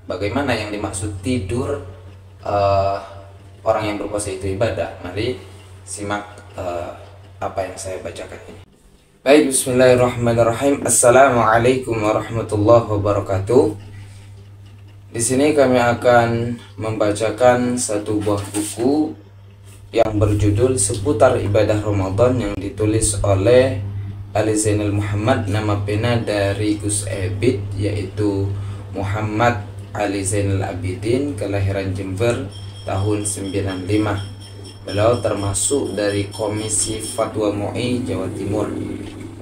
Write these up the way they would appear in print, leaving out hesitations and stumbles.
bagaimana yang dimaksud tidur orang yang berpuasa itu ibadah? Mari simak apa yang saya bacakan ini. Baik, bismillahirrahmanirrahim. Assalamualaikum warahmatullahi wabarakatuh. Di sini kami akan membacakan satu buah buku yang berjudul Seputar Ibadah Ramadan yang ditulis oleh Ali Zainal Muhammad. Nama pena dari Gus Ebit yaitu Muhammad Ali Zainal Abidin, kelahiran Jember tahun 95. Beliau termasuk dari Komisi Fatwa MUI Jawa Timur.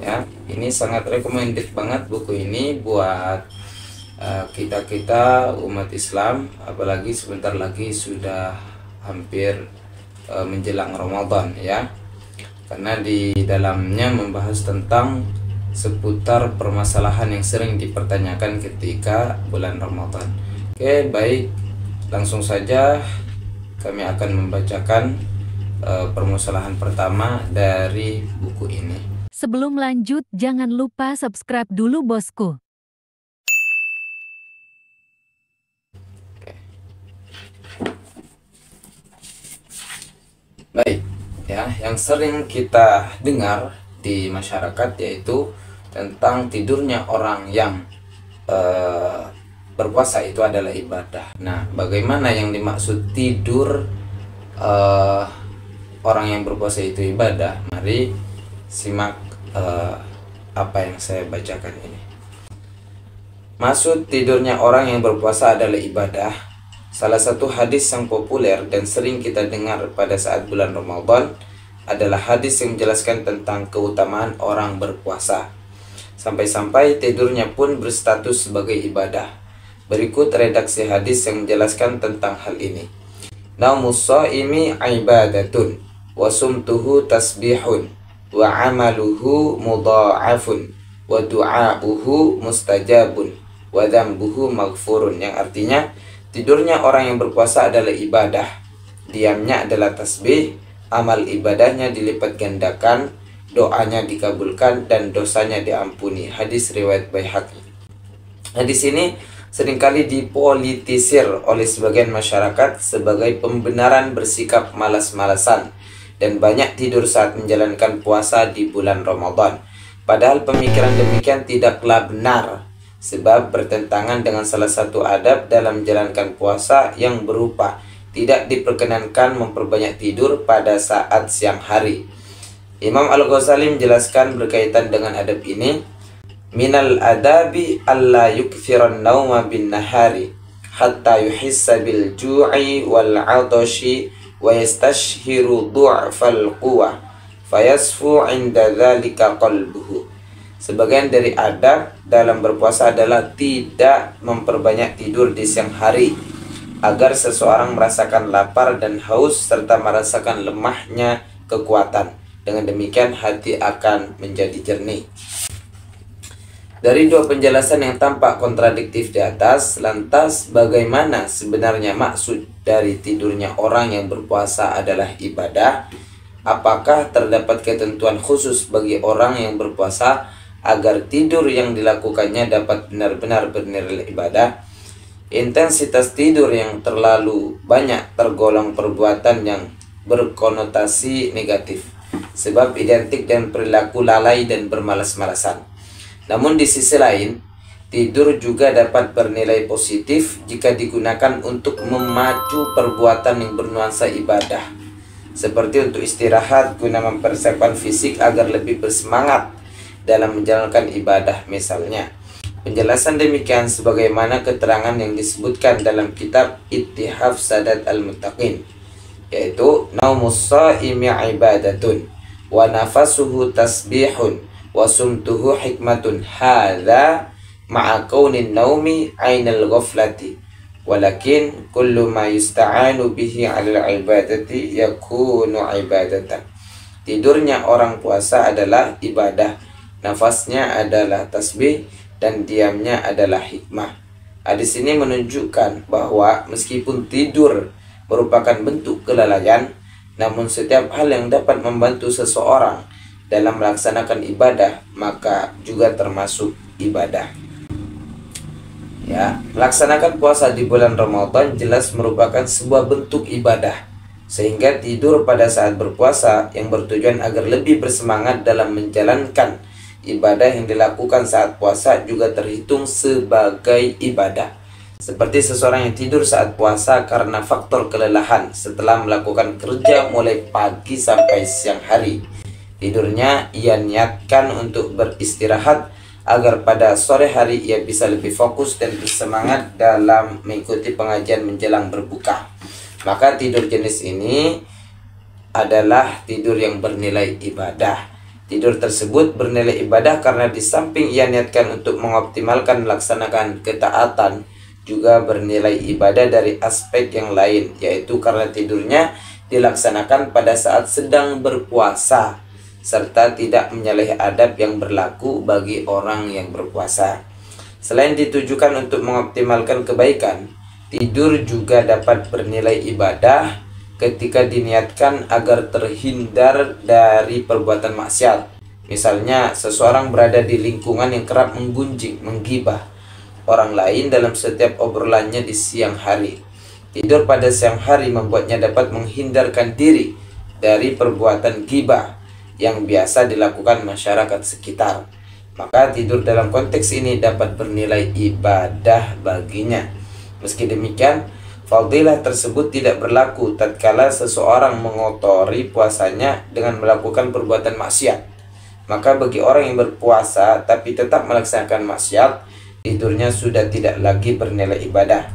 Ya, ini sangat recommended banget buku ini buat kita umat Islam, apalagi sebentar lagi sudah hampir menjelang Ramadan ya. Karena di dalamnya membahas tentang seputar permasalahan yang sering dipertanyakan ketika bulan Ramadan. Oke, baik, langsung saja kami akan membacakan permasalahan pertama dari buku ini. Sebelum lanjut, jangan lupa subscribe dulu bosku. Baik, ya, yang sering kita dengar di masyarakat yaitu tentang tidurnya orang yang berpuasa itu adalah ibadah. Nah, bagaimana yang dimaksud tidur orang yang berpuasa itu ibadah? Mari simak apa yang saya bacakan ini. Maksud tidurnya orang yang berpuasa adalah ibadah. Salah satu hadis yang populer dan sering kita dengar pada saat bulan Ramadan adalah hadis yang menjelaskan tentang keutamaan orang berpuasa. Sampai-sampai tidurnya pun berstatus sebagai ibadah. Berikut redaksi hadis yang menjelaskan tentang hal ini. Naumus shaimi ibadatun wa sumtuhu tasbihun wa amaluhu mudha'afun wa du'a'uhu mustajabun wa dzambuhu maghfurun, yang artinya tidurnya orang yang berpuasa adalah ibadah, diamnya adalah tasbih, amal ibadahnya dilipat gandakan, doanya dikabulkan, dan dosanya diampuni. Hadis riwayat Baihaqi. Hadis ini seringkali dipolitisir oleh sebagian masyarakat sebagai pembenaran bersikap malas-malasan dan banyak tidur saat menjalankan puasa di bulan Ramadan. Padahal pemikiran demikian tidaklah benar, sebab bertentangan dengan salah satu adab dalam menjalankan puasa yang berupa tidak diperkenankan memperbanyak tidur pada saat siang hari. Imam Al-Ghazali menjelaskan berkaitan dengan adab ini, minal adabi alla yukfiran nauma bin nahari hatta yuhissa bil ju'i wal 'atashi wa yastashhiru du'fal quwah fayasfu 'inda dzalika qalbuhu. Sebagian dari adab dalam berpuasa adalah tidak memperbanyak tidur di siang hari agar seseorang merasakan lapar dan haus serta merasakan lemahnya kekuatan. Dengan demikian hati akan menjadi jernih. Dari dua penjelasan yang tampak kontradiktif di atas, lantas bagaimana sebenarnya maksud dari tidurnya orang yang berpuasa adalah ibadah? Apakah terdapat ketentuan khusus bagi orang yang berpuasa agar tidur yang dilakukannya dapat benar-benar bernilai ibadah? Intensitas tidur yang terlalu banyak tergolong perbuatan yang berkonotasi negatif, sebab identik dengan perilaku lalai dan bermalas-malasan. Namun di sisi lain, tidur juga dapat bernilai positif jika digunakan untuk memacu perbuatan yang bernuansa ibadah, seperti untuk istirahat guna mempersiapkan fisik agar lebih bersemangat dalam menjalankan ibadah misalnya. Penjelasan demikian sebagaimana keterangan yang disebutkan dalam kitab Ittihaf Sadat Al-Muttaqin, yaitu naumus shaimi ibadatun wa nafasuhu tasbihun wa sumtuhu hikmatun hadza ma'a kaunin naumi ainal ghaflati walakin kullu ma yusta'anu bihi 'alal ibadati yakunu ibadatan. Tidurnya orang puasa adalah ibadah, nafasnya adalah tasbih, dan diamnya adalah hikmah. Hadis ini menunjukkan bahwa meskipun tidur merupakan bentuk kelalaian, namun setiap hal yang dapat membantu seseorang dalam melaksanakan ibadah maka juga termasuk ibadah. Ya, melaksanakan puasa di bulan Ramadan jelas merupakan sebuah bentuk ibadah, sehingga tidur pada saat berpuasa yang bertujuan agar lebih bersemangat dalam menjalankan ibadah yang dilakukan saat puasa juga terhitung sebagai ibadah. Seperti seseorang yang tidur saat puasa karena faktor kelelahan setelah melakukan kerja mulai pagi sampai siang hari. Tidurnya ia niatkan untuk beristirahat agar pada sore hari ia bisa lebih fokus dan bersemangat dalam mengikuti pengajian menjelang berbuka. Maka tidur jenis ini adalah tidur yang bernilai ibadah. Tidur tersebut bernilai ibadah karena di samping ia niatkan untuk mengoptimalkan melaksanakan ketaatan, juga bernilai ibadah dari aspek yang lain, yaitu karena tidurnya dilaksanakan pada saat sedang berpuasa serta tidak menyalahi adab yang berlaku bagi orang yang berpuasa. Selain ditujukan untuk mengoptimalkan kebaikan, tidur juga dapat bernilai ibadah ketika diniatkan agar terhindar dari perbuatan maksiat. Misalnya, seseorang berada di lingkungan yang kerap menggunjing, menggibah orang lain dalam setiap obrolannya di siang hari. Tidur pada siang hari membuatnya dapat menghindarkan diri dari perbuatan gibah yang biasa dilakukan masyarakat sekitar. Maka tidur dalam konteks ini dapat bernilai ibadah baginya. Meski demikian, fadilah tersebut tidak berlaku tatkala seseorang mengotori puasanya dengan melakukan perbuatan maksiat. Maka bagi orang yang berpuasa tapi tetap melaksanakan maksiat, tidurnya sudah tidak lagi bernilai ibadah.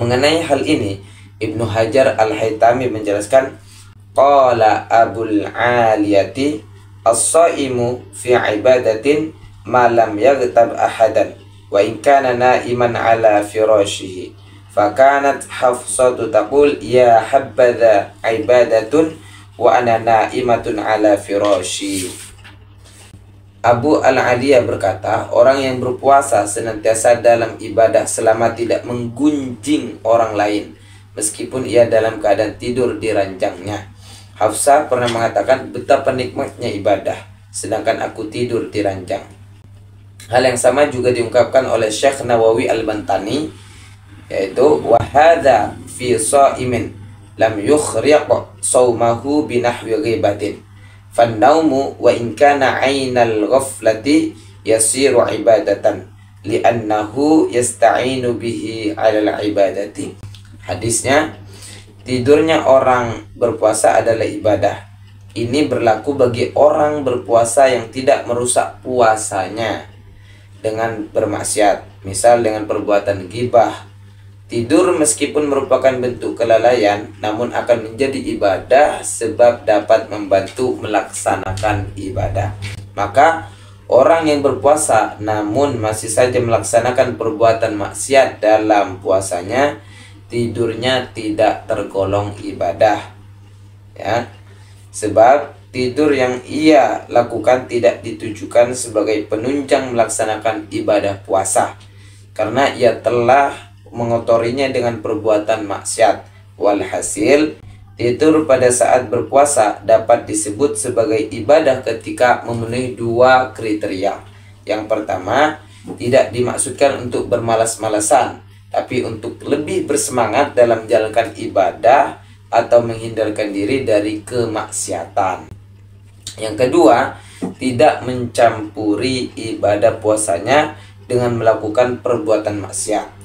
Mengenai hal ini, Ibnu Hajar Al-Haytami menjelaskan, qala Abul Aliyati as-shaimu fi ibadatin ma lam yaghtab ahadan wa in kana naiman ala firashihi fakanat Hafsatu taqul ya habadha ibadatun wa ana naimatun ala firashi. Abu Al-Aliyah berkata, orang yang berpuasa senantiasa dalam ibadah selama tidak menggunjing orang lain, meskipun ia dalam keadaan tidur di ranjangnya. Hafsah pernah mengatakan betapa nikmatnya ibadah, sedangkan aku tidur di ranjang. Hal yang sama juga diungkapkan oleh Syekh Nawawi Al-Bantani, yaitu wahada fi sha'imin lam yukhriq saumahu binahwi ghibatin fannaumu wa in kana 'ainal ghaflati yasiru ibadatan li'annahu yasta'inu bihi 'alal ibadati. Hadisnya, tidurnya orang berpuasa adalah ibadah. Ini berlaku bagi orang berpuasa yang tidak merusak puasanya dengan bermaksiat, misal dengan perbuatan ghibah. Tidur meskipun merupakan bentuk kelalaian, namun akan menjadi ibadah sebab dapat membantu melaksanakan ibadah. Maka orang yang berpuasa namun masih saja melaksanakan perbuatan maksiat dalam puasanya, tidurnya tidak tergolong ibadah, ya, sebab tidur yang ia lakukan tidak ditujukan sebagai penunjang melaksanakan ibadah puasa, karena ia telah mengotorinya dengan perbuatan maksiat. Walhasil, tidur pada saat berpuasa dapat disebut sebagai ibadah ketika memenuhi dua kriteria. Yang pertama, tidak dimaksudkan untuk bermalas-malasan, tapi untuk lebih bersemangat dalam menjalankan ibadah atau menghindarkan diri dari kemaksiatan. Yang kedua, tidak mencampuri ibadah puasanya dengan melakukan perbuatan maksiat.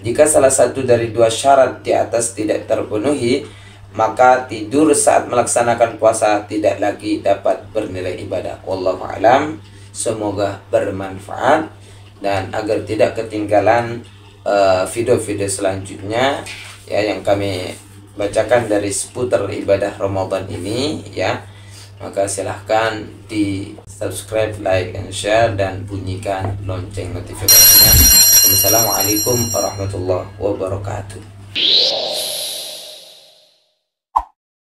Jika salah satu dari dua syarat di atas tidak terpenuhi, maka tidur saat melaksanakan puasa tidak lagi dapat bernilai ibadah. Wallahu a'lam. Semoga bermanfaat, dan agar tidak ketinggalan video-video selanjutnya ya yang kami bacakan dari seputar ibadah Ramadan ini, ya, maka silahkan di subscribe, like, and share, dan bunyikan lonceng notifikasinya. Wassalamualaikum warahmatullahi wabarakatuh.